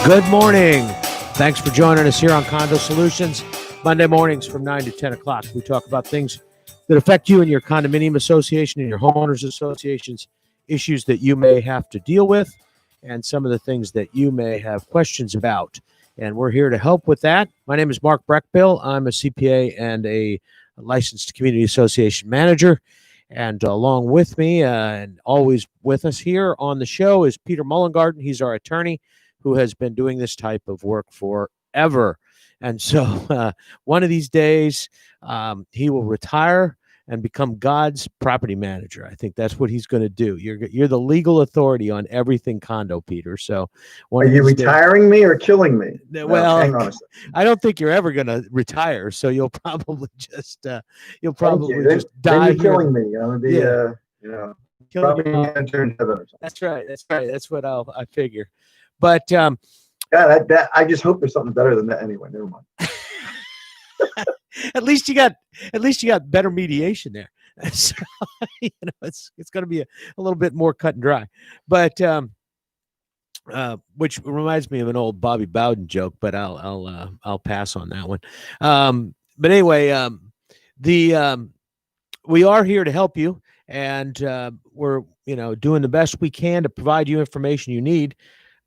Good morning. Thanks for joining us here on Condo Solutions. Monday mornings from 9 to 10 o'clock. We talk about things that affect you and your condominium association and your homeowners associations, issues that you may have to deal with, and some of the things that you may have questions about. And we're here to help with that. My name is Mark Breckbill. I'm a CPA and a licensed community association manager. And along with me and always with us here on the show is Peter Mullengarden. He's our attorney who has been doing this type of work forever. And so one of these days, he will retire and become God's property manager. I think that's what he's going to do. You're the legal authority on everything condo, Peter. So are you retiring me or killing me? Well, hang on a second. I don't think you're ever going to retire. So you'll probably just die. Then you're killing me. I'm going to be, property manager in heaven or something. That's right. That's what I figure. But yeah, that I just hope there's something better than that anyway. Never mind. At least you got better mediation there. So, it's going to be a little bit more cut and dry. But which reminds me of an old Bobby Bowden joke, but I'll pass on that one. But anyway, we are here to help you, and we're doing the best we can to provide you information you need.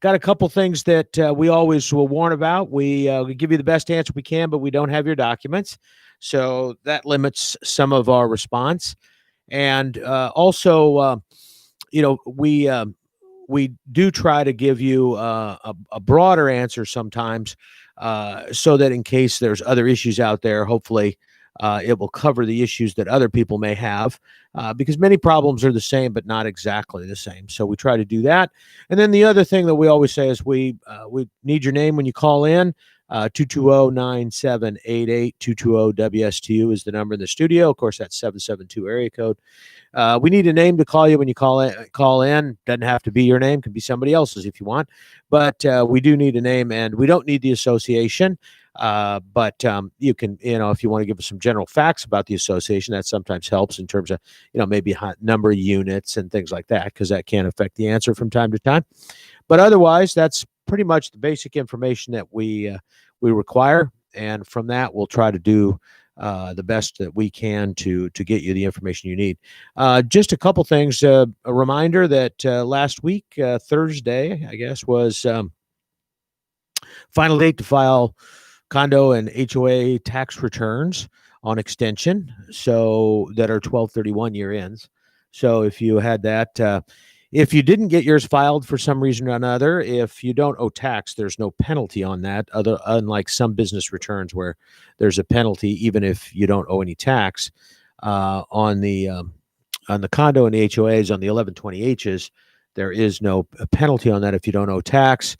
Got a couple things that we always will warn about. We give you the best answer we can, but we don't have your documents. So that limits some of our response. And also, we do try to give you a broader answer sometimes so that in case there's other issues out there, hopefully it will cover the issues that other people may have because many problems are the same, but not exactly the same. So we try to do that. And then the other thing that we always say is we need your name when you call in. 220-9788, 220-WSTU is the number in the studio. Of course, that's 772 area code. We need a name to call you when you call in. Doesn't have to be your name. Can be somebody else's if you want. But we do need a name, and we don't need the association. But you can, if you want to give us some general facts about the association, that sometimes helps in terms of, maybe number of units and things like that, because that can affect the answer from time to time. But otherwise, that's pretty much the basic information that we require. And from that, we'll try to do the best that we can to get you the information you need. Just a couple things. A reminder that last week, Thursday, I guess, was final date to file condo and HOA tax returns on extension, so that are 12/31 year ends. So if you had that, if you didn't get yours filed for some reason or another, if you don't owe tax, there's no penalty on that. Unlike some business returns where there's a penalty even if you don't owe any tax. On the condo and the HOAs, on the 1120Hs, there is no penalty on that if you don't owe tax.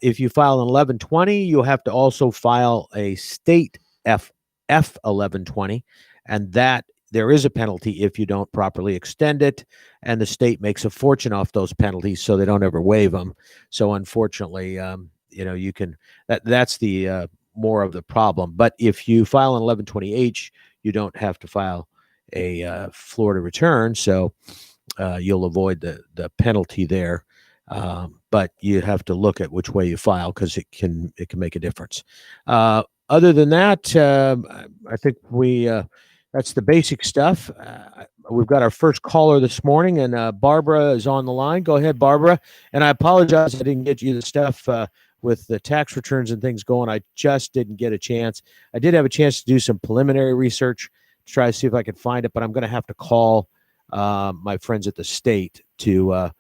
If you file an 1120, you'll have to also file a state F 1120, and that there is a penalty if you don't properly extend it, and the state makes a fortune off those penalties, so they don't ever waive them. So unfortunately, you can that's the more of the problem. But if you file an 1120H, you don't have to file a Florida return, so you'll avoid the penalty there. But you have to look at which way you file because it can make a difference. Other than that, I think that's the basic stuff. We've got our first caller this morning, and Barbara is on the line. Go ahead, Barbara. And I apologize I didn't get you the stuff with the tax returns and things going. I just didn't get a chance. I did have a chance to do some preliminary research to try to see if I could find it, but I'm going to have to call my friends at the state to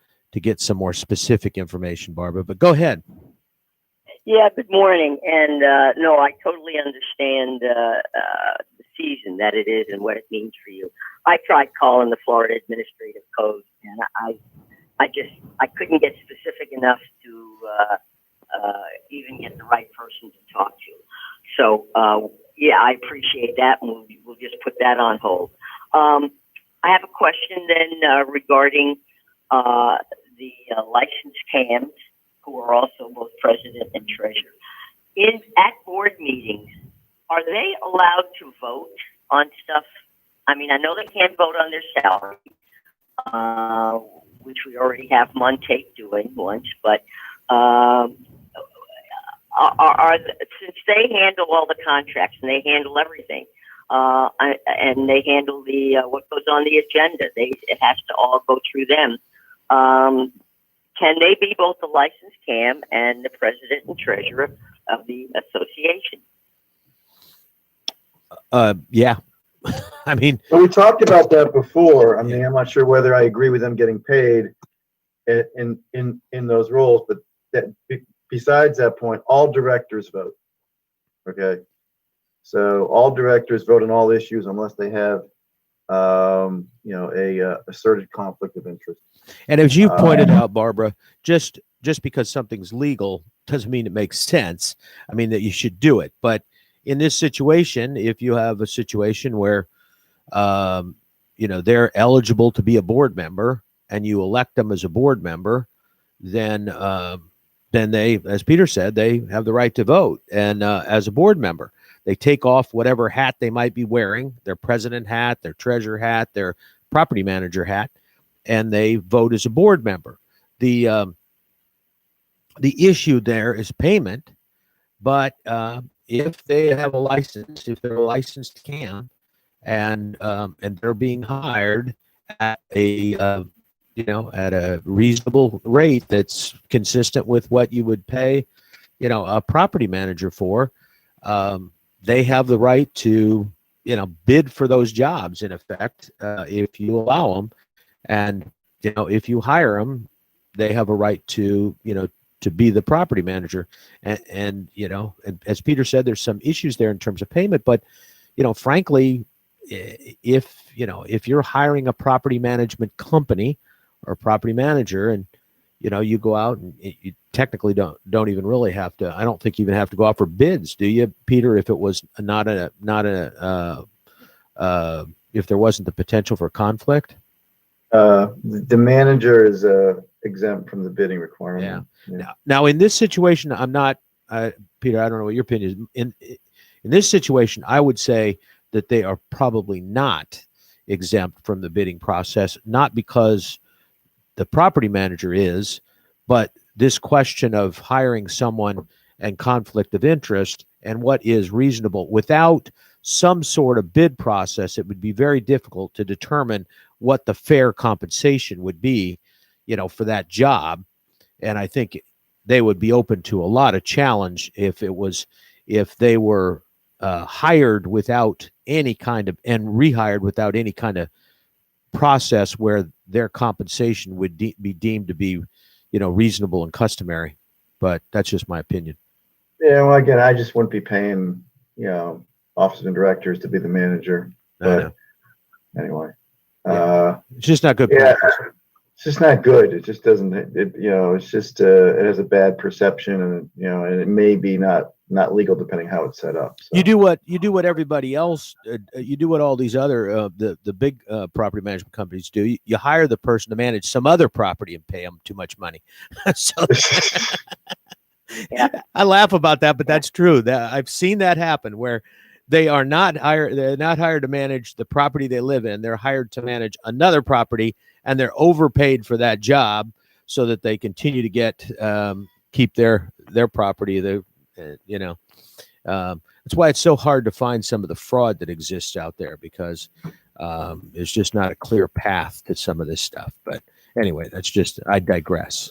get some more specific information, Barbara. But go ahead. Yeah, good morning. And no, I totally understand the season that it is and what it means for you. I tried calling the Florida Administrative Code, and I couldn't get specific enough to even get the right person to talk to. So yeah, I appreciate that, and we'll just put that on hold. I have a question then regarding the licensed CAMs, who are also both president and treasurer. At board meetings, are they allowed to vote on stuff? I mean, I know they can't vote on their salary, which we already have them on tape doing once, but since they handle all the contracts and they handle everything, and they handle the what goes on the agenda, it has to all go through them. Can they be both the licensed CAM and the president and treasurer of the association? Yeah. I mean, well, we talked about that before. I mean, I'm not sure whether I agree with them getting paid in those roles, but that besides that point, all directors vote. Okay, so all directors vote on all issues unless they have, a asserted conflict of interest. and as you pointed out, Barbara, just because something's legal doesn't mean it makes sense. I mean that you should do it, but in this situation, if you have a situation where they're eligible to be a board member and you elect them as a board member, then they, as Peter said, they have the right to vote. And as a board member, they take off whatever hat they might be wearing, their president hat, their treasurer hat, their property manager hat, and they vote as a board member. The issue there is payment, but if they have a license, if they're a licensed CAM, and they're being hired at a reasonable rate that's consistent with what you would pay, a property manager for, they have the right to, bid for those jobs in effect, if you allow them. And, if you hire them, they have a right to, to be the property manager. And as Peter said, there's some issues there in terms of payment, but, frankly, if you're hiring a property management company or a property manager, and you go out and you technically don't even really have to. I don't think you even have to go out for bids, do you, Peter? If it was if there wasn't the potential for conflict, the manager is exempt from the bidding requirement. Yeah. Now in this situation, I'm not, Peter. I don't know what your opinion is. In this situation, I would say that they are probably not exempt from the bidding process, not because the property manager is, but this question of hiring someone and conflict of interest and what is reasonable. Without some sort of bid process, it would be very difficult to determine what the fair compensation would be, for that job. And I think they would be open to a lot of challenge if they were hired without any kind of, and rehired without any kind of process where their compensation would be deemed to be, reasonable and customary. But that's just my opinion. Yeah, well, again, I just wouldn't be paying, officers and directors to be the manager. But anyway, it's just not good. Yeah, it's just not good. It just doesn't. It's just it has a bad perception, and and it may be not legal depending how it's set up. So. You do what everybody else. You do what all these other the big property management companies do. You hire the person to manage some other property and pay them too much money. So yeah. I laugh about that, but that's true. I've seen that happen where they are not hired. They're not hired to manage the property they live in. They're hired to manage another property, and they're overpaid for that job so that they continue to get keep their property. That's why it's so hard to find some of the fraud that exists out there, because there's just not a clear path to some of this stuff. But anyway, I digress.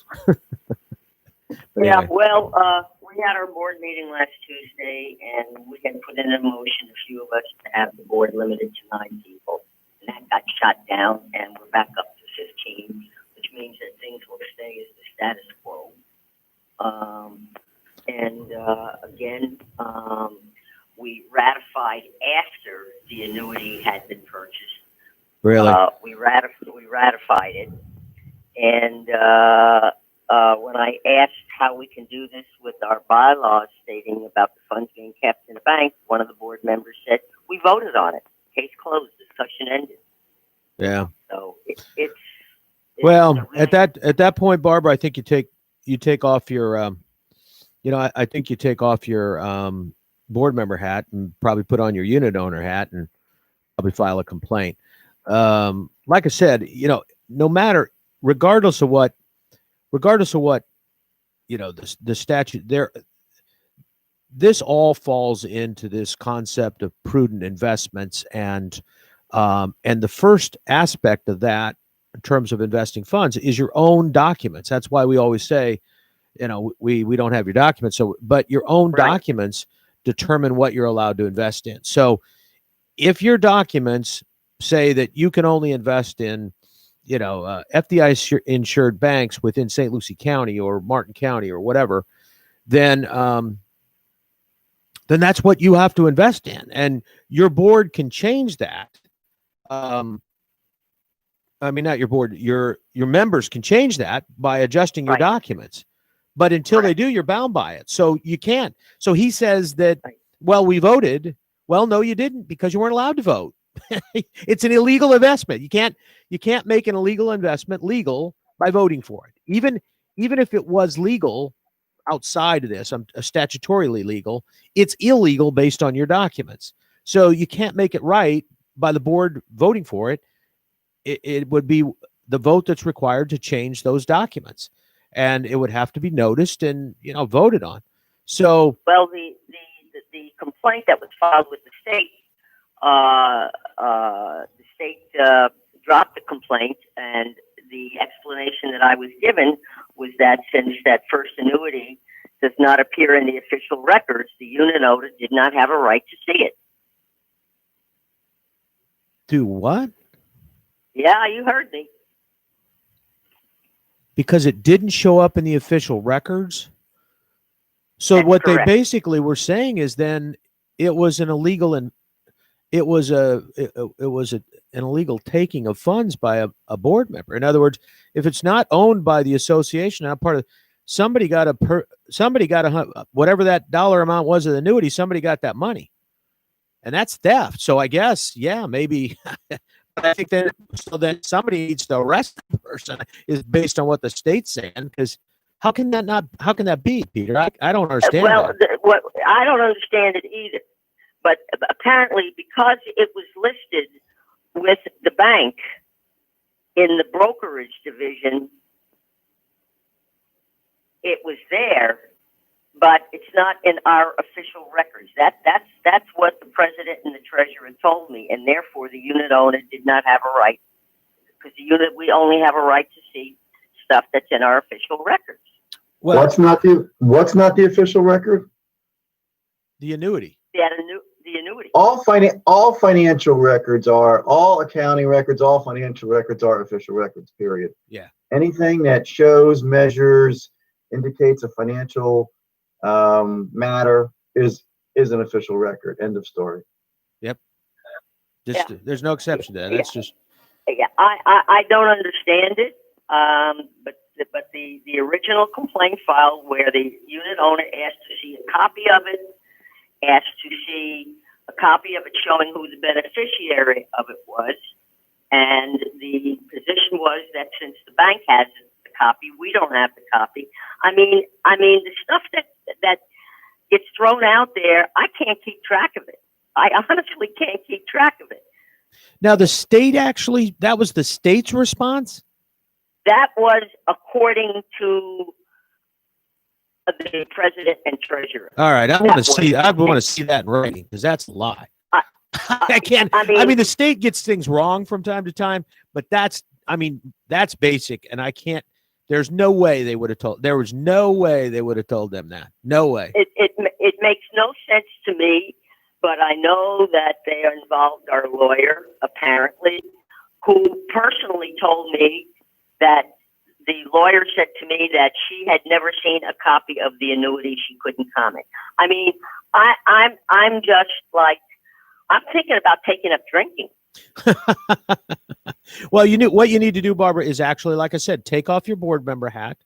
Yeah, anyway. well, we had our board meeting last Tuesday, and we had put in a motion, a few of us, to have the board limited to 9 people. And that got shot down, and we're back up to 15, which means that things will stay as the status quo. Again, we ratified after the annuity had been purchased. Really? We ratified it. And when I asked how we can do this with our bylaws stating about the funds being kept in the bank, one of the board members said, "We voted on it. Case closed. Discussion ended." Yeah. So it's well, at that point, Barbara, I think you take off your I think you take off your board member hat and probably put on your unit owner hat and probably file a complaint. Like I said, no matter, regardless of what the statute there, this all falls into this concept of prudent investments, and the first aspect of that in terms of investing funds is your own documents. That's why we always say, we don't have your documents, but your own Right. documents determine what you're allowed to invest in. So if your documents say that you can only invest in FDI insured banks within St. Lucie County or Martin County or whatever, then that's what you have to invest in, and your board can change that. I mean, not your board, your members can change that by adjusting your Right. documents. But until they Correct. do, you're bound by it. So you can't. So he says that, Right. well, we voted. Well, no, you didn't, because you weren't allowed to vote. It's an illegal investment. You can't make an illegal investment legal by voting for it. Even if it was legal outside of this, statutorily legal, it's illegal based on your documents. So you can't make it right by the board voting for it. It would be the vote that's required to change those documents, and it would have to be noticed and voted on. So, Well, the complaint that was filed with the state, dropped the complaint, and the explanation that I was given was that since that first annuity does not appear in the official records, the unit owner did not have a right to see it. do what? Yeah, you heard me. Because it didn't show up in the official records. So That's what correct. they basically were saying is then it was an illegal, and it was an illegal taking of funds by a board member. In other words, if it's not owned by the association, not part of, somebody got whatever that dollar amount was of the annuity, somebody got that money, and that's theft. So I guess, yeah, maybe. I think that somebody needs to arrest the person is based on what the state's saying, because how can that be, Peter? I don't understand. Well, that. I don't understand it either. But apparently, because it was listed with the bank in the brokerage division, it was there, but it's not in our official records. That's what the president and the treasurer told me, and therefore the unit owner did not have a right, because we only have a right to see stuff that's in our official records. Well, What's not the official record? the annuity. The annuity. All financial records are, all accounting records, all financial records are official records, period. Yeah. Anything that shows, measures, indicates a financial matter is an official record. End of story. Yep. Yeah. There's no exception to that. That's just. Yeah, I don't understand it. But the original complaint file where the unit owner asked to see a copy of it, asked to see a copy of it showing who the beneficiary of it was, and the position was that since the bank has the copy, we don't have the copy. I mean the stuff that gets thrown out there, I can't keep track of it. I honestly can't keep track of it. Now the state that was the state's response? That was according to the president and treasurer. All right, I want to see that in writing, because that's a lie. I can't. I mean, the state gets things wrong from time to time, but that's basic, and I can't. There's no way they would have told. There was no way they would have told them that. No way. It makes no sense to me, but I know that they involved our lawyer, apparently, who personally told me that the lawyer said to me that she had never seen a copy of the annuity. She couldn't comment. I mean, I'm just like, I'm thinking about taking up drinking. Well, what you need to do, Barbara, is actually, like I said, take off your board member hat,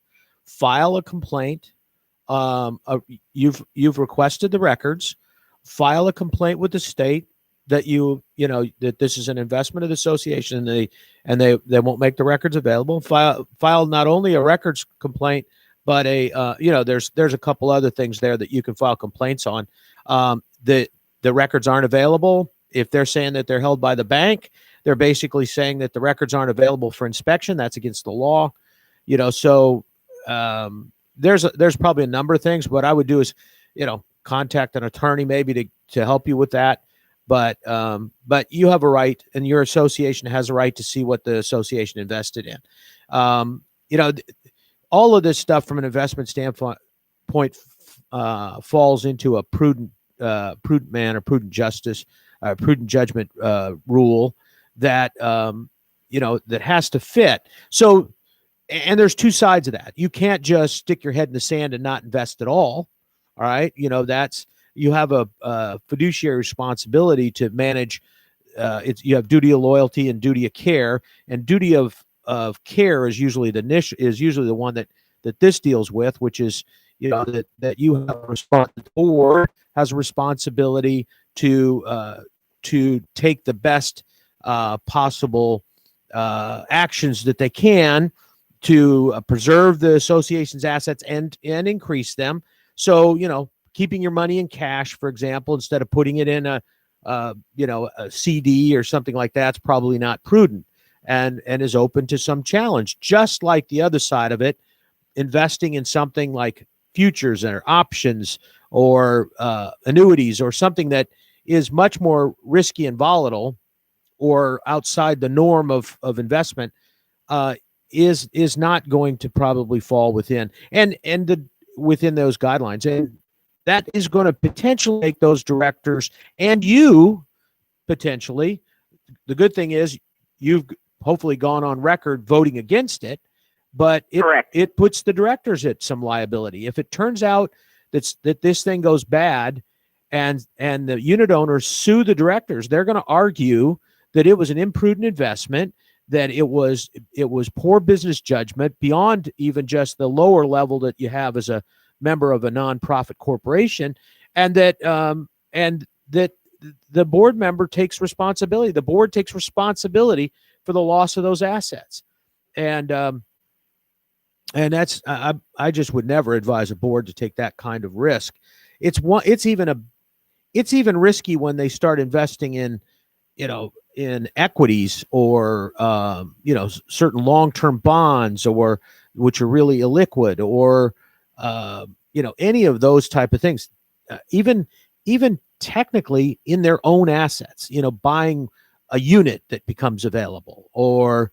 file a complaint. You've requested the records, file a complaint with the state that that this is an investment of the association, and they won't make the records available. File not only a records complaint, but there's a couple other things there that you can file complaints on. The records aren't available. If they're saying that they're held by the bank, they're basically saying that the records aren't available for inspection. That's against the law. So there's probably a number of things. What I would do is, contact an attorney maybe to help you with that. But you have a right, and your association has a right to see what the association invested in. All of this stuff from an investment standpoint falls into a prudent man or prudent justice, prudent judgment rule that that has to fit. So, and there's two sides of that. You can't just stick your head in the sand and not invest at all. All right, you have a fiduciary responsibility to manage. You have duty of loyalty and duty of care, and duty of care is usually the one that this deals with, which is that you have a the board has a responsibility to take the best possible actions that they can to preserve the association's assets and increase them. So, keeping your money in cash, for example, instead of putting it in a CD or something like that's probably not prudent and is open to some challenge. Just like the other side of it, investing in something like futures or options or annuities or something that is much more risky and volatile or outside the norm of investment is not going to probably fall within within those guidelines. And that is going to potentially make those directors and you potentially, the good thing is you've hopefully gone on record voting against it, but it puts the directors at some liability. If it turns out that this thing goes bad and the unit owners sue the directors, they're going to argue that it was an imprudent investment, that it was poor business judgment beyond even just the lower level that you have as a member of a nonprofit corporation, and that the board member takes responsibility. The board takes responsibility for the loss of those assets, and that's I just would never advise a board to take that kind of risk. It's even risky when they start investing in equities or certain long-term bonds or which are really illiquid or any of those type of things, even technically in their own assets, buying a unit that becomes available or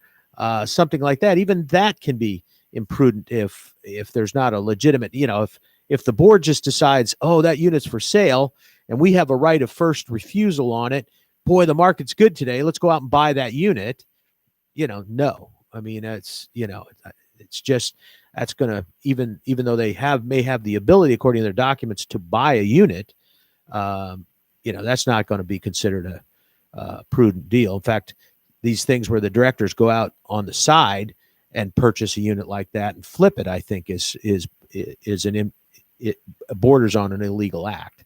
something like that. Even that can be imprudent if there's not a legitimate, if the board just decides, oh, that unit's for sale and we have a right of first refusal on it. Boy, the market's good today. Let's go out and buy that unit. No. I mean, it's just, that's going to, even though they may have the ability, according to their documents, to buy a unit, that's not going to be considered a prudent deal. In fact, these things where the directors go out on the side and purchase a unit like that and flip it, I think it borders on an illegal act.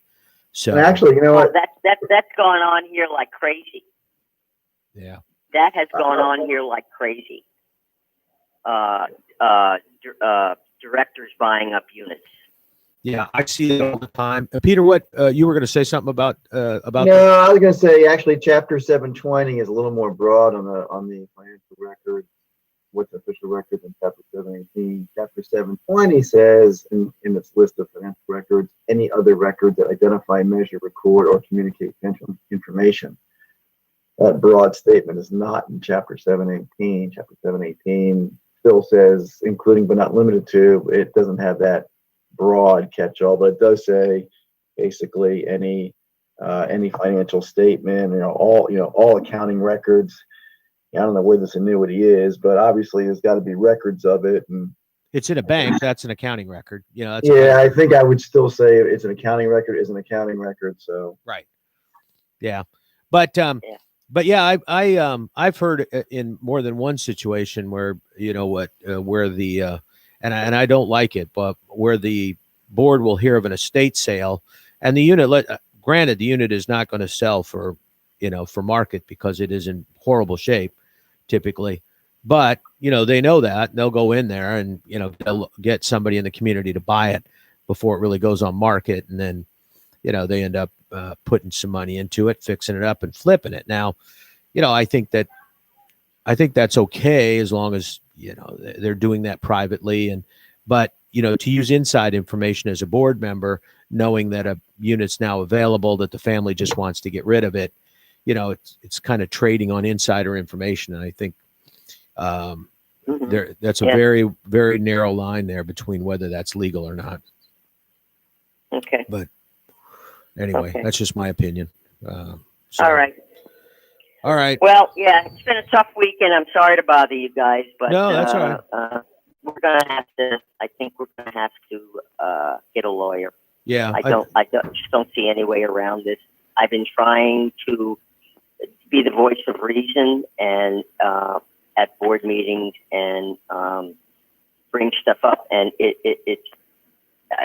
So and actually, you know what? That's gone on here like crazy. Yeah. That has gone on here like crazy. Directors buying up units. Yeah, I see it all the time. Peter, what you were going to say something about No, that? I was going to say actually, Chapter 720 is a little more broad on the financial record. What's official record than Chapter 718? Chapter 720 says in its list of financial records, any other record that identify, measure, record, or communicate financial information. That broad statement is not in Chapter 718. Chapter 718 still says, including but not limited to. It doesn't have that broad catch-all, but it does say basically any financial statement, all accounting records. I don't know where this annuity is, but obviously there's got to be records of it. And it's in a bank. That's an accounting record. I think I would still say it's an accounting record. Is an accounting record. So right. Yeah, but yeah, I've heard in more than one situation where where the and I don't like it, but where the board will hear of an estate sale and the unit. Granted, the unit is not going to sell for market because it is in horrible shape typically, but they know that, and they'll go in there and they'll get somebody in the community to buy it before it really goes on market, and then they end up putting some money into it, fixing it up and flipping it. Now I think that's okay as long as they're doing that privately, but to use inside information as a board member knowing that a unit's now available, that the family just wants to get rid of it. It's kind of trading on insider information. And I think that's a very, very narrow line there between whether that's legal or not. Okay. But anyway, that's just my opinion. All right. All right. Well, yeah, it's been a tough weekend. I'm sorry to bother you guys, but no, that's all right. I think we're gonna have to get a lawyer. Yeah. I just don't see any way around this. I've been trying to be the voice of reason and at board meetings and bring stuff up, and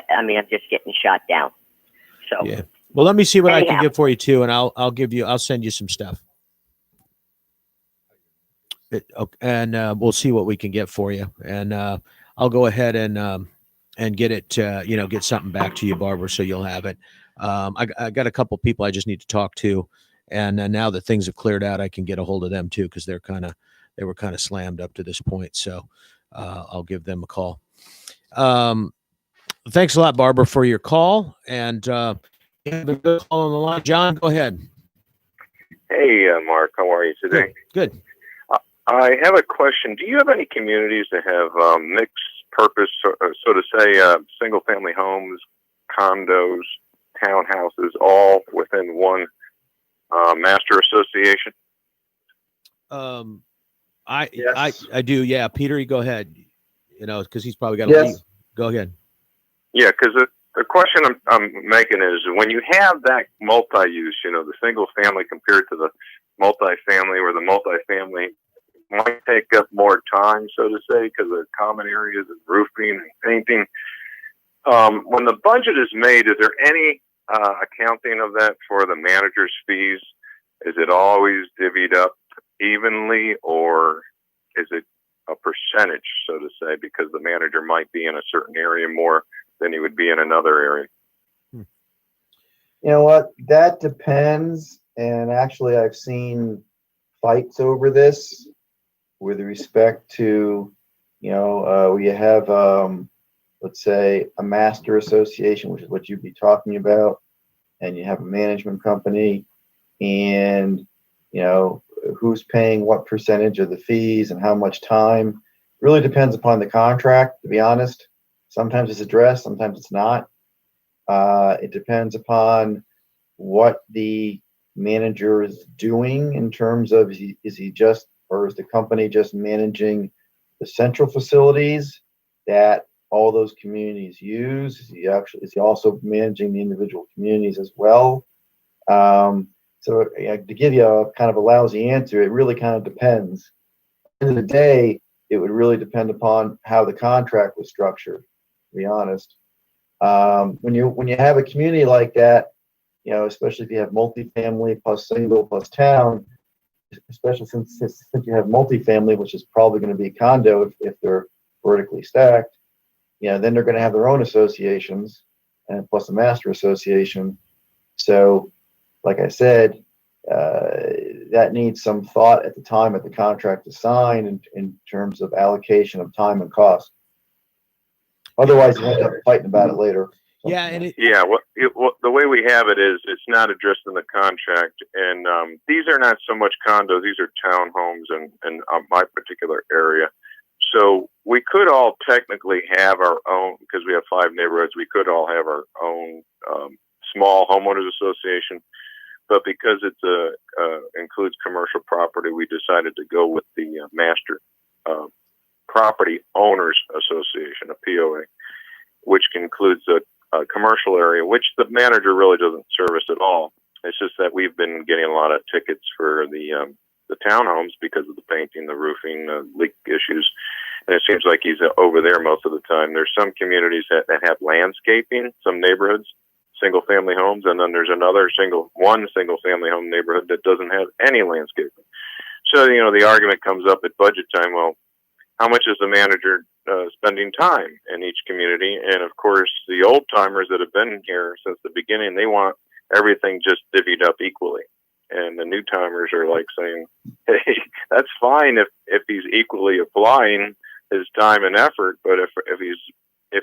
I'm just getting shot down. So yeah. Well, let me see what I can get for you too, and I'll send you some stuff. We'll see what we can get for you, and I'll go ahead and get it, get something back to you, Barbara, so you'll have it. I got a couple people I just need to talk to, and now that things have cleared out, I can get a hold of them too, because they were kind of slammed up to this point. So I'll give them a call. Thanks a lot, Barbara, for your call, and you have a good call on the line. John, go ahead. Hey, Mark, how are you today? Good. I have a question. Do you have any communities that have mixed purpose, so to say, single-family homes, condos, townhouses, all within one master association? I do. Yeah, Peter, you go ahead. Because he's probably got to leave. Go ahead. Yeah, because the question I'm making is when you have that multi-use, the single-family compared to the multifamily, where the multifamily might take up more time, so to say, because of common areas and roofing and painting. When the budget is made, is there any accounting of that for the manager's fees? Is it always divvied up evenly, or is it a percentage, so to say, because the manager might be in a certain area more than he would be in another area? You know what? That depends. And actually, I've seen fights over this with respect to, where you have, let's say, a master association, which is what you'd be talking about, and you have a management company, and, who's paying what percentage of the fees and how much time. It really depends upon the contract, to be honest. Sometimes it's addressed, sometimes it's not. It depends upon what the manager is doing in terms of is he just, or is the company just managing the central facilities that all those communities use? Is he also managing the individual communities as well? So to give you a kind of a lousy answer, it really kind of depends. At the end of the day, it would really depend upon how the contract was structured, to be honest. When you have a community like that, especially if you have multifamily plus single plus town, especially since you have multifamily, which is probably going to be condo if they're vertically stacked, then they're going to have their own associations and plus a master association. So, like I said, that needs some thought at the time that the contract is signed in terms of allocation of time and cost. Otherwise, you end up fighting about it later. Yeah, and the way we have it is it's not addressed in the contract, and these are not so much condos; these are townhomes in my particular area. So we could all technically have our own, because we have 5 neighborhoods. We could all have our own small homeowners association, but because it's includes commercial property, we decided to go with the master property owners association, a POA, which includes a commercial area, which the manager really doesn't service at all. It's just that we've been getting a lot of tickets for the townhomes because of the painting, the roofing, leak issues, and it seems like he's over there most of the time. There's some communities that have landscaping, some neighborhoods, single-family homes, and then there's another single-family home neighborhood that doesn't have any landscaping. So, the argument comes up at budget time, well, how much is the manager spending time in each community? And of course, the old timers that have been here since the beginning, they want everything just divvied up equally. And the new timers are like saying, hey, that's fine if he's equally applying his time and effort, but if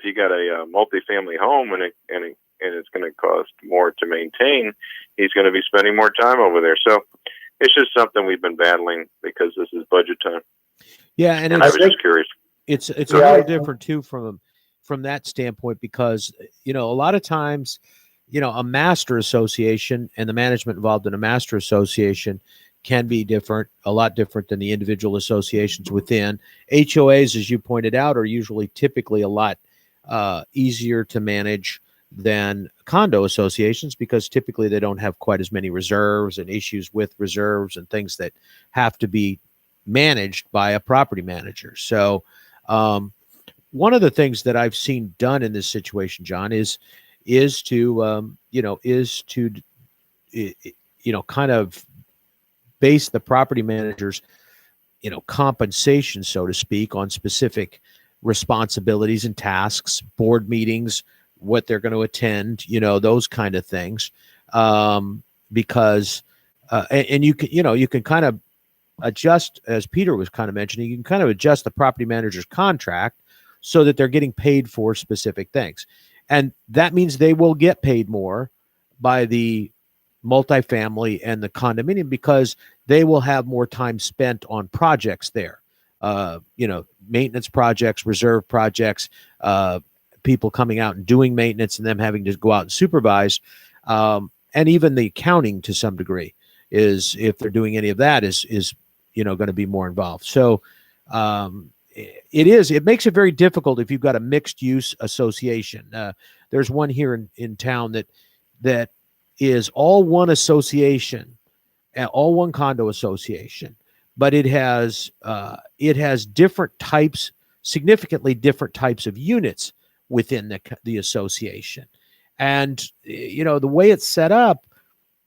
you got a multifamily home and and it's going to cost more to maintain, he's going to be spending more time over there. So it's just something we've been battling because this is budget time. Yeah, and I was just curious. it's a Yeah, little different too from that standpoint, because a lot of times, a master association and the management involved in a master association can be different, a lot different than the individual associations within. HOAs, as you pointed out, are usually typically a lot easier to manage than condo associations, because typically they don't have quite as many reserves and issues with reserves and things that have to be managed by a property manager. So one of the things that I've seen done in this situation, John, is to kind of base the property managers, compensation, so to speak, on specific responsibilities and tasks, board meetings, what they're going to attend, those kind of things. Because and you can kind of adjust, as Peter was kind of mentioning, you can kind of adjust the property manager's contract so that they're getting paid for specific things. And that means they will get paid more by the multifamily and the condominium, because they will have more time spent on projects there. Maintenance projects, reserve projects, people coming out and doing maintenance and them having to go out and supervise. And even the accounting, to some degree, is, if they're doing any of that, is going to be more involved. So it makes it very difficult if you've got a mixed use association. There's one here in town that is all one association, all one condo association, but it has different types, significantly different types of units within the association. And the way it's set up,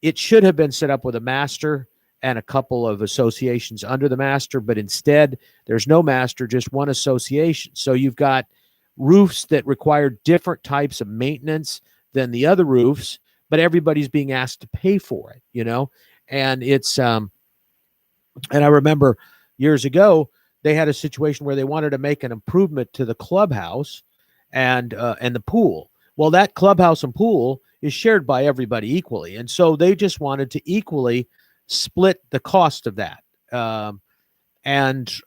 it should have been set up with a master and a couple of associations under the master, but instead there's no master, just one association. So you've got roofs that require different types of maintenance than the other roofs, but everybody's being asked to pay for it, and it's, and I remember years ago, they had a situation where they wanted to make an improvement to the clubhouse and the pool. Well, that clubhouse and pool is shared by everybody equally. And so they just wanted to equally split the cost of that. And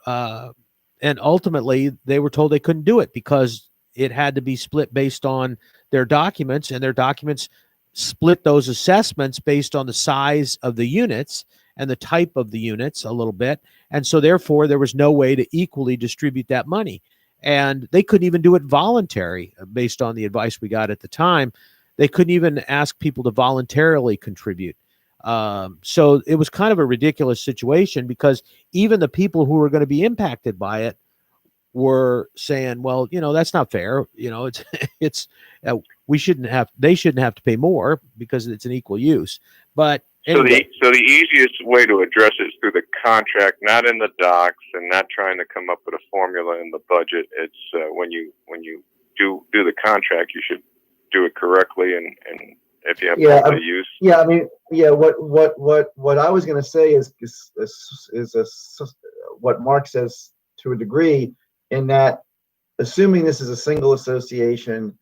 ultimately they were told they couldn't do it because it had to be split based on their documents, and their documents split those assessments based on the size of the units and the type of the units a little bit. And so therefore there was no way to equally distribute that money. And they couldn't even do it voluntary based on the advice we got at the time. They couldn't even ask people to voluntarily contribute. So it was kind of a ridiculous situation, because even the people who were going to be impacted by it were saying, well, that's not fair. It's they shouldn't have to pay more because it's an equal use. But anyway. So the easiest way to address it is through the contract, not in the docs, and not trying to come up with a formula in the budget. It's when you do the contract, you should do it correctly, and if you have multi-use. Yeah, I mean, yeah. What I was going to say is what Mark says to a degree, in that, assuming this is a single association,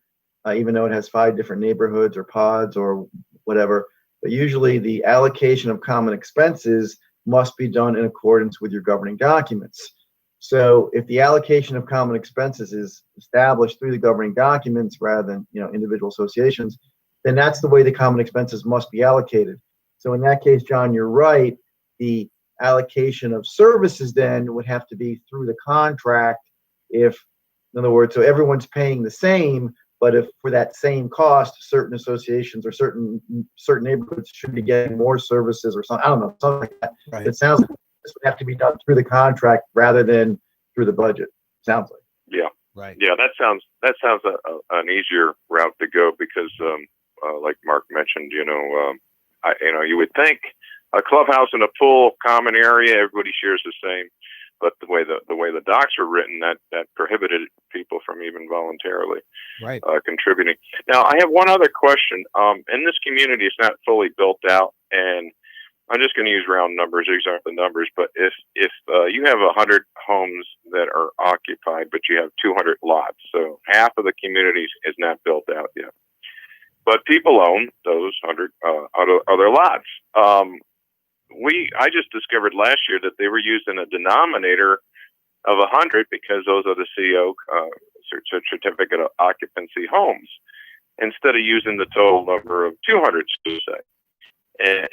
even though it has 5 different neighborhoods or pods or whatever, but usually the allocation of common expenses must be done in accordance with your governing documents. So if the allocation of common expenses is established through the governing documents rather than individual associations, then that's the way the common expenses must be allocated. So in that case, John, you're right. The allocation of services then would have to be through the contract. If, in other words, so everyone's paying the same, but if for that same cost, certain associations or certain neighborhoods should be getting more services or something, I don't know, something like that. Right. It sounds like this would have to be done through the contract rather than through the budget. Sounds like. Yeah. Right. Yeah, that sounds an easier route to go, because like Mark mentioned, you would think a clubhouse and a pool, common area, everybody shares the same. But the way the docs were written, that prohibited people from even voluntarily contributing. Now, I have one other question. In this community, it's not fully built out, and I'm just going to use round numbers. These aren't the numbers, but if you have 100 homes that are occupied, but you have 200 lots, so half of the community is not built out yet. but people own those 100 other lots. I just discovered last year that they were using a denominator of 100 because those are the CO certificate of occupancy homes, instead of using the total number of 200, to say,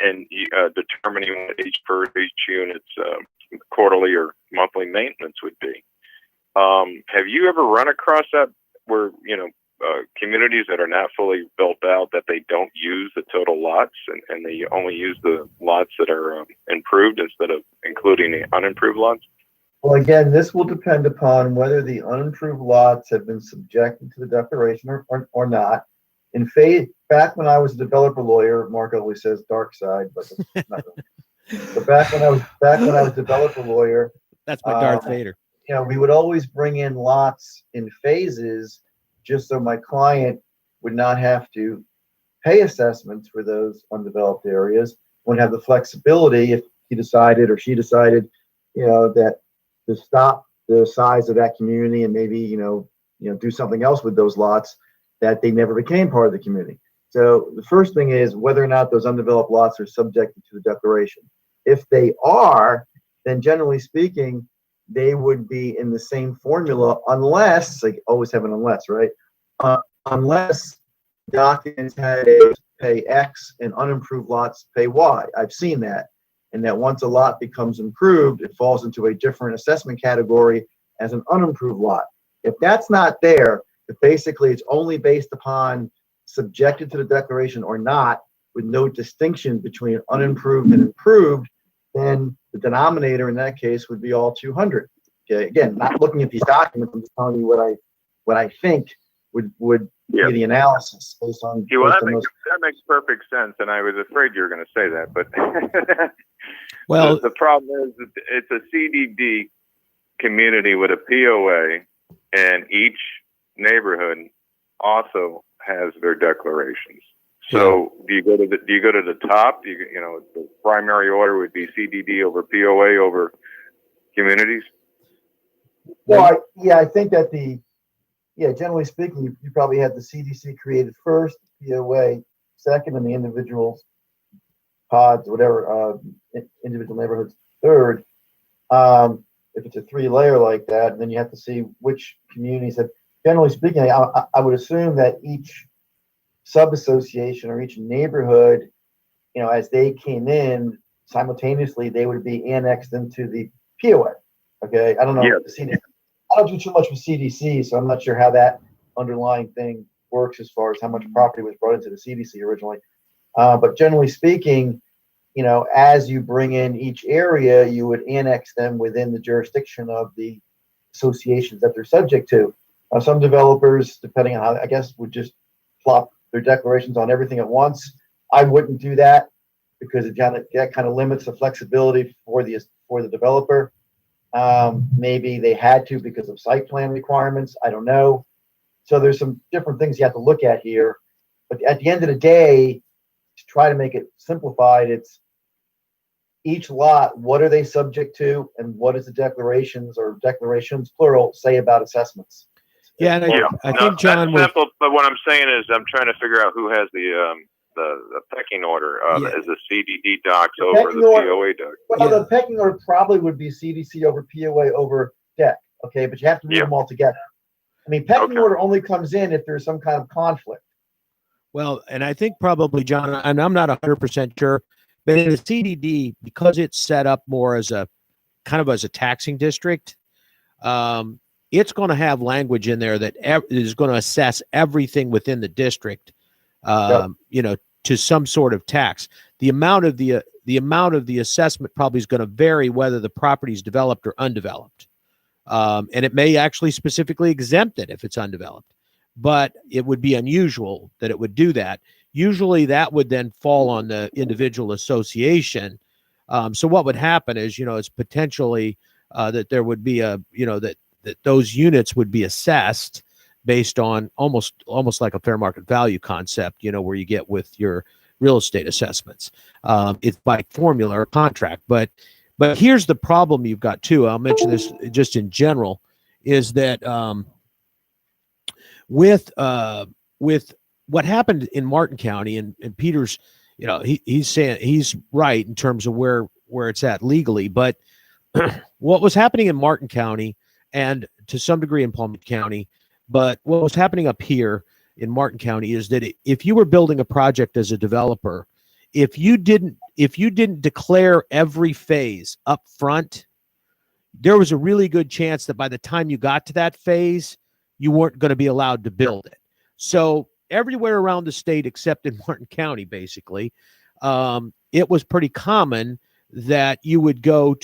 and determining what each unit's quarterly or monthly maintenance would be. Have you ever run across that where, communities that are not fully built out, that they don't use the total lots and they only use the lots that are improved instead of including the unimproved lots? Well, again, this will depend upon whether the unimproved lots have been subjected to the declaration or not. Back when I was a developer lawyer, Mark always says dark side, but it's not really. But back when I was a developer lawyer, That's my Darth Vader. We would always bring in lots in phases, just so my client would not have to pay assessments for those undeveloped areas, would have the flexibility if he decided or she decided, that to stop the size of that community and maybe, do something else with those lots, that they never became part of the community. So the first thing is whether or not those undeveloped lots are subjected to the declaration. If they are, then generally speaking, they would be in the same formula, unless, like always have an unless, right? Unless documents had pay X and unimproved lots pay Y. I've seen that. And that once a lot becomes improved, it falls into a different assessment category as an unimproved lot. If that's not there, if basically it's only based upon subjected to the declaration or not, with no distinction between unimproved and improved, then the denominator in that case would be all 200. Okay, again, not looking at these documents, I'm just telling you what I think would be the analysis based on. That makes perfect sense, and I was afraid you were going to say that, but well, the problem is it's a CDD community with a POA, and each neighborhood also has their declarations. So do you go to the top? The primary order would be CDD over POA over communities. Well, I think that generally speaking, you probably have the CDC created first, POA second, and the individual pods, whatever, individual neighborhoods third. If it's a 3-layer like that, and then you have to see which communities have. Generally speaking, I would assume that each sub-association or each neighborhood, as they came in simultaneously, they would be annexed into the POA. Okay, I don't know. Yeah. I don't do too much with CDC, so I'm not sure how that underlying thing works as far as how much property was brought into the CDC originally. But generally speaking, as you bring in each area, you would annex them within the jurisdiction of the associations that they're subject to. Some developers, depending on how, I guess, would just plop their declarations on everything at once. I wouldn't do that because that kind of limits the flexibility for the developer. Maybe they had to because of site plan requirements. I don't know. So there's some different things you have to look at here. But at the end of the day, to try to make it simplified, it's each lot, what are they subject to, and what is the declarations or declarations plural say about assessments? Yeah, and I think John that's simple. But what I'm saying is, I'm trying to figure out who has the pecking order as the CDD docs over the POA docs. Well, the pecking order probably would be CDC over POA over DEC. Okay, but you have to read them all together. I mean, pecking order only comes in if there's some kind of conflict. Well, and I think probably, John, and I'm not 100% sure, but in the CDD, because it's set up more as a kind of as a taxing district, it's going to have language in there that is going to assess everything within the district, to some sort of tax. The amount of the assessment probably is going to vary whether the property is developed or undeveloped, and it may actually specifically exempt it if it's undeveloped. But it would be unusual that it would do that. Usually, that would then fall on the individual association. So what would happen is, it's potentially that there would be that those units would be assessed based on almost like a fair market value concept, where you get with your real estate assessments. It's by formula or contract. But here's the problem you've got too. I'll mention this just in general, is that with what happened in Martin County, and Peter's, he's saying he's right in terms of where it's at legally, but what was happening in Martin County and to some degree in Palm Beach County, but what was happening up here in Martin County is that if you were building a project as a developer, if you didn't declare every phase up front, there was a really good chance that by the time you got to that phase, you weren't going to be allowed to build it. So everywhere around the state, except in Martin County, basically, it was pretty common that you would go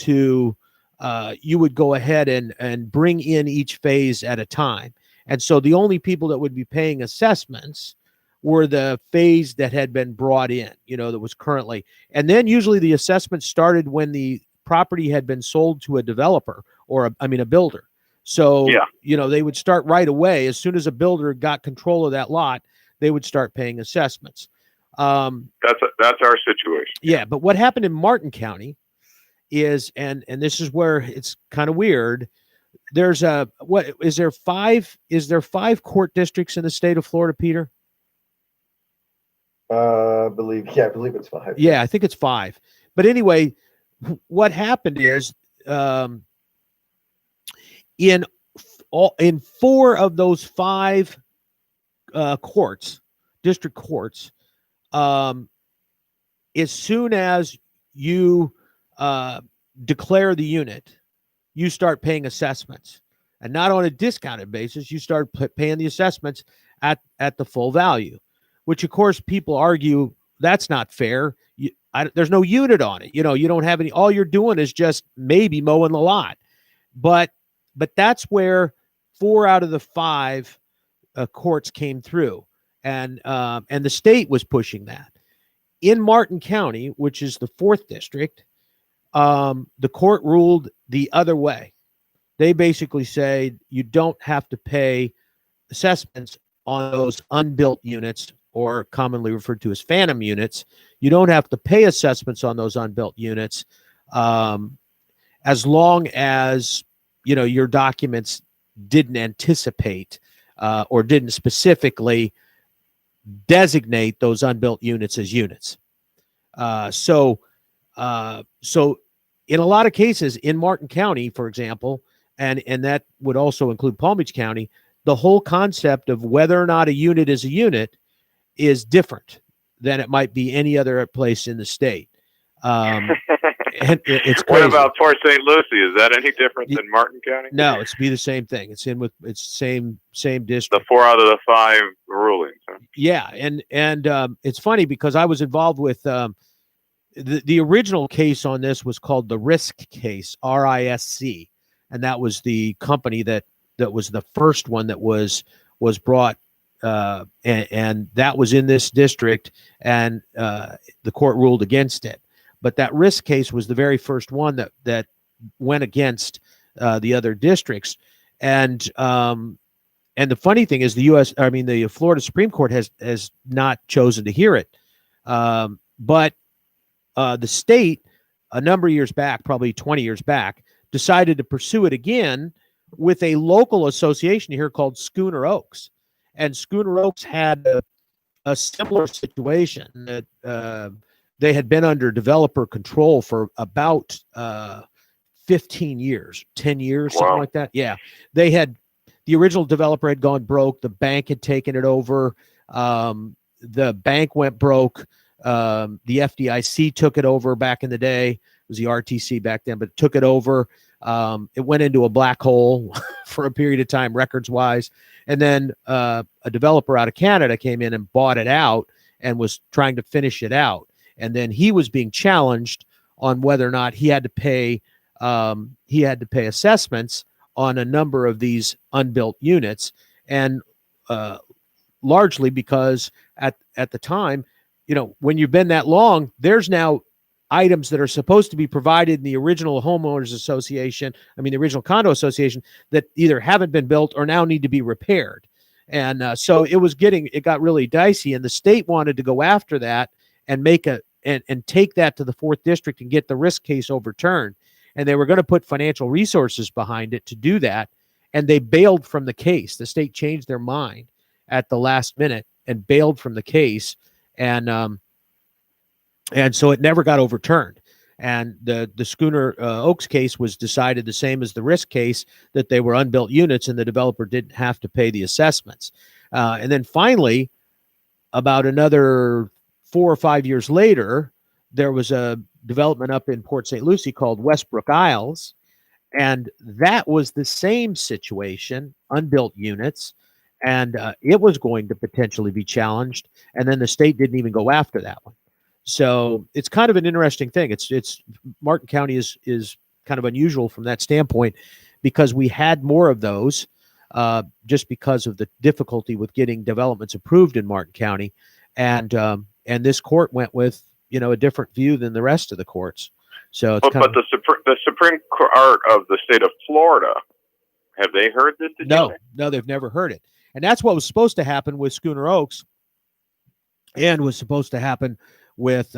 ahead and bring in each phase at a time. And so the only people that would be paying assessments were the phase that had been brought in, that was currently. And then usually the assessment started when the property had been sold to a developer or a builder. So, they would start right away. As soon as a builder got control of that lot, they would start paying assessments. That's our situation. Yeah. But what happened in Martin County is, and this is where it's kind of weird. Is there 5 court districts in the state of Florida, Peter? I believe it's 5. Yeah, I think it's 5. But anyway, what happened is, in 4 of those 5 district courts, as soon as you declare the unit, you start paying assessments, and not on a discounted basis. You start paying the assessments at the full value, which of course people argue that's not fair. There's no unit on it. You don't have any. All you're doing is just maybe mowing the lot, but that's where 4 out of the 5 courts came through, and the state was pushing that. In Martin County, which is the 4th district, the court ruled the other way. They basically say you don't have to pay assessments on those unbuilt units, or commonly referred to as phantom units. You don't have to pay assessments on those unbuilt units, as long as your documents didn't anticipate or didn't specifically designate those unbuilt units as units. So in a lot of cases in Martin County, for example, and that would also include Palm Beach County, the whole concept of whether or not a unit is a unit is different than it might be any other place in the state. And it's crazy. What about Port St. Lucie? Is that any different than Martin County? No, it's be the same thing. It's same district. The 4 out of the 5 rulings. Huh? Yeah, and it's funny because I was involved with the original case on this was called the RISC case, RISC, and that was the company that was the first one that was brought, and that was in this district, and the court ruled against it. But that RISC case was the very first one that went against the other districts, and the funny thing is the Florida Supreme Court has not chosen to hear it, but the state, a number of years back, probably 20 years back, decided to pursue it again with a local association here called Schooner Oaks. And Schooner Oaks had a similar situation that they had been under developer control for about 15 years, 10 years, something like that. Yeah. The original developer had gone broke. The bank had taken it over. The bank went broke. The FDIC took it over back in the day. It was the RTC back then, but took it over. It went into a black hole for a period of time, records wise. And then a developer out of Canada came in and bought it out and was trying to finish it out. And then he was being challenged on whether or not he had to pay assessments on a number of these unbuilt units. And largely because at the time, when you've been that long, there's now items that are supposed to be provided in the original homeowners association, the original condo association, that either haven't been built or now need to be repaired. And so it got really dicey, and the state wanted to go after that and and take that to the 4th district and get the RISC case overturned. And they were going to put financial resources behind it to do that. And they bailed from the case. The state changed their mind at the last minute and bailed from the case, and so it never got overturned. And the Schooner Oaks case was decided the same as the Risk case, that they were unbuilt units and the developer didn't have to pay the assessments. And then finally, about another 4 or 5 years later, there was a development up in Port St. Lucie called Westbrook Isles. And that was the same situation, unbuilt units. And it was going to potentially be challenged. And then the state didn't even go after that one. So it's kind of an interesting thing. It's Martin County is kind of unusual from that standpoint, because we had more of those just because of the difficulty with getting developments approved in Martin County, and this court went with a different view than the rest of the courts. So it's but the Supreme Court of the state of Florida, have they heard this? No, they've never heard it, and that's what was supposed to happen with Schooner Oaks, and was supposed to happen with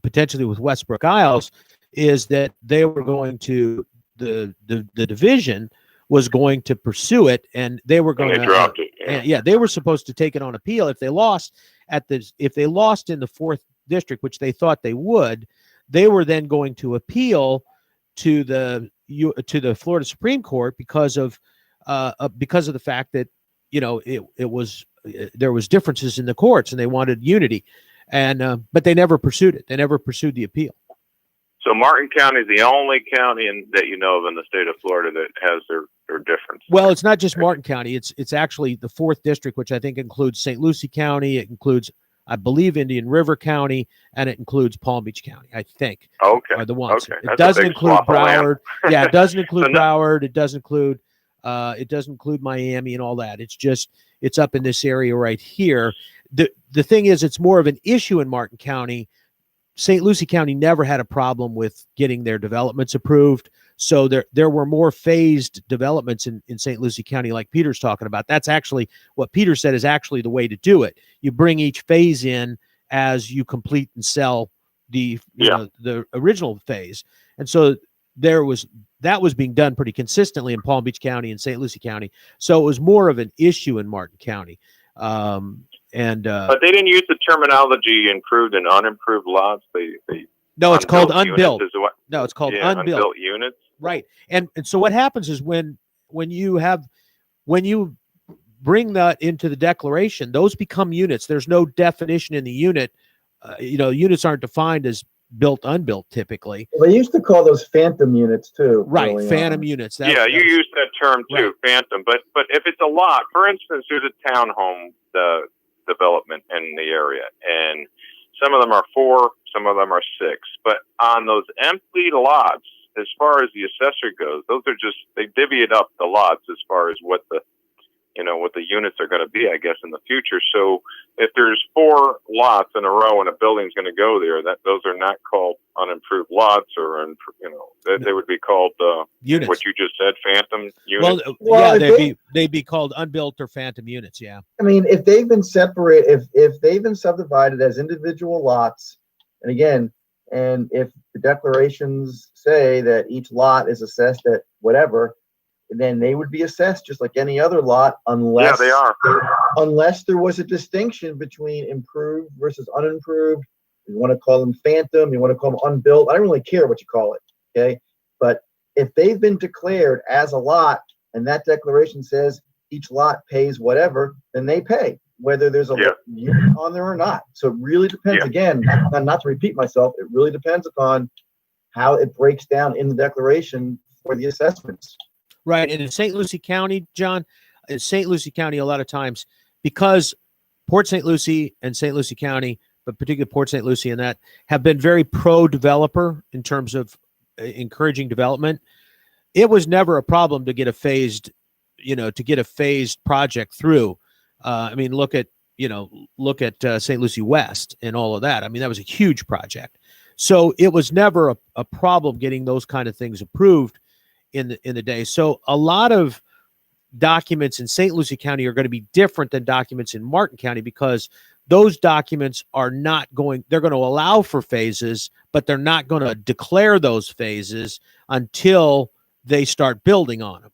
potentially with Westbrook Isles, is that they were going to the division was going to pursue it, and they were going to drop it. Yeah, they were supposed to take it on appeal. If they lost in the 4th district, which they thought they would, they were then going to appeal to the Florida Supreme Court because of the fact that there was differences in the courts and they wanted unity. And but they never pursued it. They never pursued the appeal. So Martin County is the only county that you know of in the state of Florida that has their difference. Well, it's not just Martin County. It's actually the 4th district, which I think includes St. Lucie County. It includes, I believe, Indian River County, and it includes Palm Beach County, I think. Okay. Are the ones. Okay. It doesn't include Broward. Yeah, it doesn't include So Broward. It doesn't include Miami and all that. It's up in this area right here. The thing is, it's more of an issue in Martin County. St. Lucie County never had a problem with getting their developments approved. So there were more phased developments in St. Lucie County, like Peter's talking about. That's actually what Peter said is actually the way to do it. You bring each phase in as you complete and sell the original phase. And so that was being done pretty consistently in Palm Beach County and St. Lucie County. So it was more of an issue in Martin County. But they didn't use the terminology improved and unimproved lots. No, it's called unbuilt. No, it's called unbuilt units. Right. And so what happens is when you bring that into the declaration, those become units. There's no definition in the unit. Units aren't defined as built, unbuilt typically. Well, they used to call those phantom units too. Right. Phantom units. You use that term too, right. Phantom. But if it's a lot, for instance, there's a townhome development in the area, and some of them are 4, some of them are 6. But on those empty lots, as far as the assessor goes, those are just, they divvy it up the lots as far as what the units are going to be, I guess, in the future. So if there's 4 lots in a row and a building's going to go there, those are not called unimproved lots, or they would be called units. What you just said, phantom units. Well, they'd be called unbuilt or phantom units. Yeah. I mean, if they've been separated, if they've been subdivided as individual lots, and again, and if the declarations say that each lot is assessed at whatever, then they would be assessed just like any other lot, unless they are. Unless there was a distinction between improved versus unimproved. You want to call them phantom, you want to call them unbuilt. I don't really care what you call it. Okay. But if they've been declared as a lot and that declaration says each lot pays whatever, then they pay, whether there's a unit on there or not. So it really depends. Again, not to repeat myself, it really depends upon how it breaks down in the declaration for the assessments. Right. And in St. Lucie County, John, in St. Lucie County, a lot of times, because Port St. Lucie and St. Lucie County, but particularly Port St. Lucie and that, have been very pro-developer in terms of encouraging development, it was never a problem to get a phased project through. I mean, look at St. Lucie West and all of that. I mean, that was a huge project. So it was never a problem getting those kind of things approved in the day. So a lot of documents in St. Lucie County are going to be different than documents in Martin County, because those documents are they're going to allow for phases, but they're not going to declare those phases until they start building on them.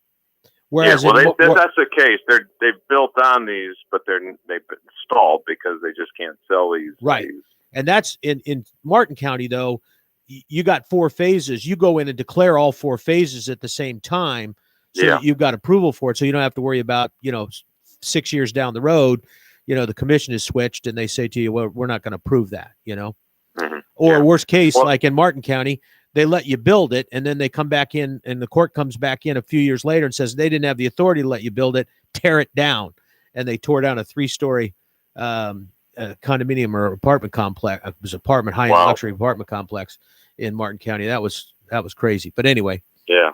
Whereas yeah, well, in Mo- that's the case. They've built on these, but they've been stalled because they just can't sell these. Right. These. And that's in Martin County, though, you got 4 phases. You go in and declare all 4 phases at the same time so Yeah. that you've got approval for it. So you don't have to worry about, 6 years down the road, the commission is switched and they say to you, well, we're not going to approve that, Mhm. Or Yeah. worst case, Well- like in Martin County, they let you build it and then they come back in and the court comes back in a few years later and says they didn't have the authority to let you build it, tear it down. And they tore down a 3-story condominium or apartment complex. It was apartment, high-end Wow. luxury apartment complex in Martin County. That was crazy. But anyway, Yeah.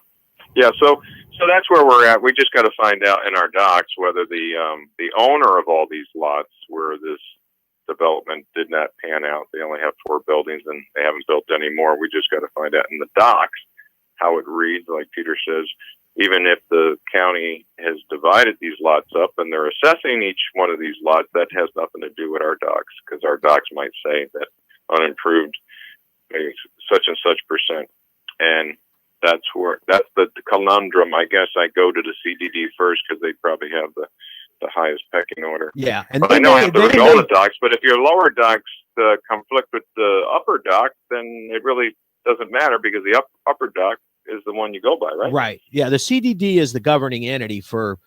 Yeah. So that's where we're at. We just got to find out in our docs whether the owner of all these lots where this development did not pan out. They only have 4 buildings and they haven't built any more. We just got to find out in the docs how it reads. Like Peter says, even if the county has divided these lots up and they're assessing each one of these lots, that has nothing to do with our docs, because our docs might say that unimproved such and such percent. And that's the conundrum. I guess I go to the CDD first because they probably have the highest pecking order. yeah. And But I know I have to read all the docs, but if your lower docs conflict with the upper doc, then it really doesn't matter because the upper doc is the one you go by, right? Right. Yeah. The CDD is the governing entity for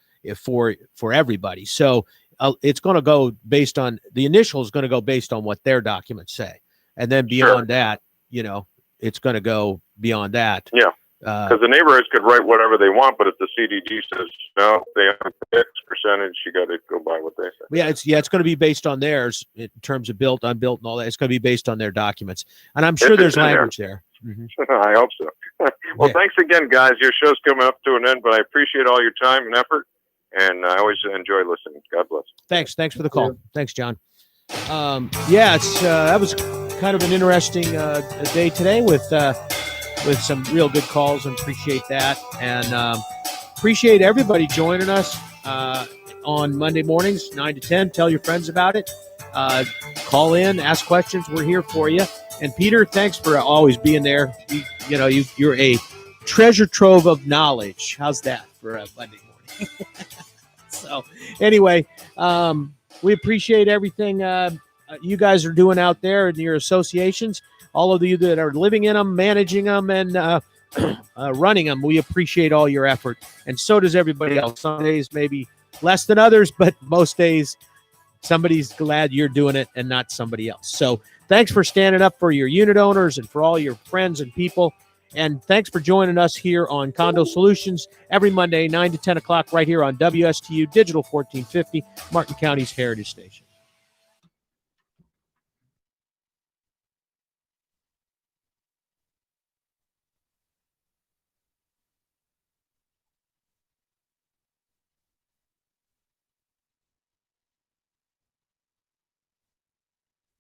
everybody. So it's going to go based on the initial is going to go based on what their documents say. And then beyond that, it's going to go beyond that. Yeah. Because the neighborhoods could write whatever they want, but if the CDD says no, they have X percentage, you got to go by what they say. It's going to be based on theirs in terms of built, unbuilt, and all that. It's going to be based on their documents, and I'm sure there's language there. Mm-hmm. I hope so. Well, Thanks again, guys. Your show's coming up to an end, but I appreciate all your time and effort, and I always enjoy listening. God bless. Thanks for the call. Thanks, John. It's that was kind of an interesting day today with some real good calls, and appreciate that, and appreciate everybody joining us on Monday mornings 9 to 10. Tell your friends about it. Call in, ask questions. We're here for you. And Peter, thanks for always being there. You're a treasure trove of knowledge. How's that for a Monday morning? So anyway, we appreciate everything you guys are doing out there in your associations. All of you that are living in them, managing them, and running them, we appreciate all your effort. And so does everybody else. Some days maybe less than others, but most days somebody's glad you're doing it and not somebody else. So thanks for standing up for your unit owners and for all your friends and people. And thanks for joining us here on Condo Solutions every Monday, 9 to 10 o'clock, right here on WSTU Digital 1450, Martin County's Heritage Station.